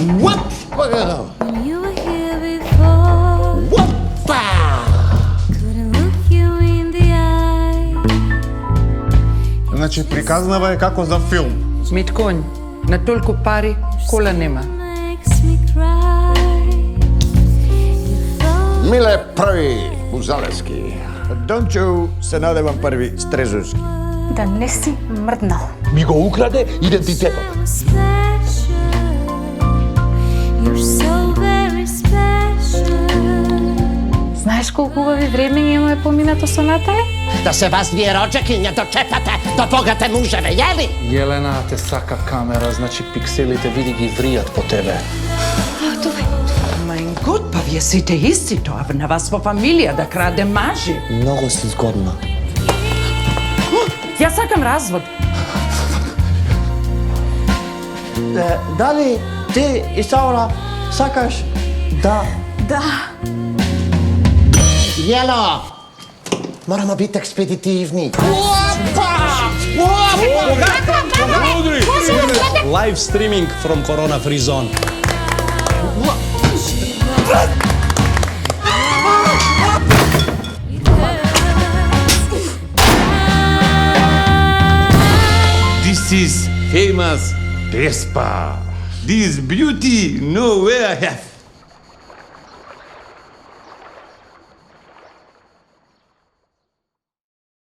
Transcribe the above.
Whoop! You were here before. Whoopa! Couldn't look you in the eye. Значи приказнава е како за филм. Митконј, на толку пари кола нема. Makes me cry. You thought Миле први Бузалевски. Дончо се надевам први Стрезовски. Да не си мрднал. Ми го украде идентитетот. I was special. You're so very special. Знаеш колку убави времења имаме поминато со Натале? Да се вас две роđаки не дочепате до богате мужеве, јели? Јелена те сака камера, значи пикселите види ги вријат по тебе. Mein Gott, pa вие сите исти тоа на вас во фамилија да краде мажи. Много си згодна. Ја сакам развод. Дали ти и Саура сакаш да... Јело! Морамо бити експедитивни. Live streaming from Corona Free Zone. This is famous Vespa. This beauty nowhere have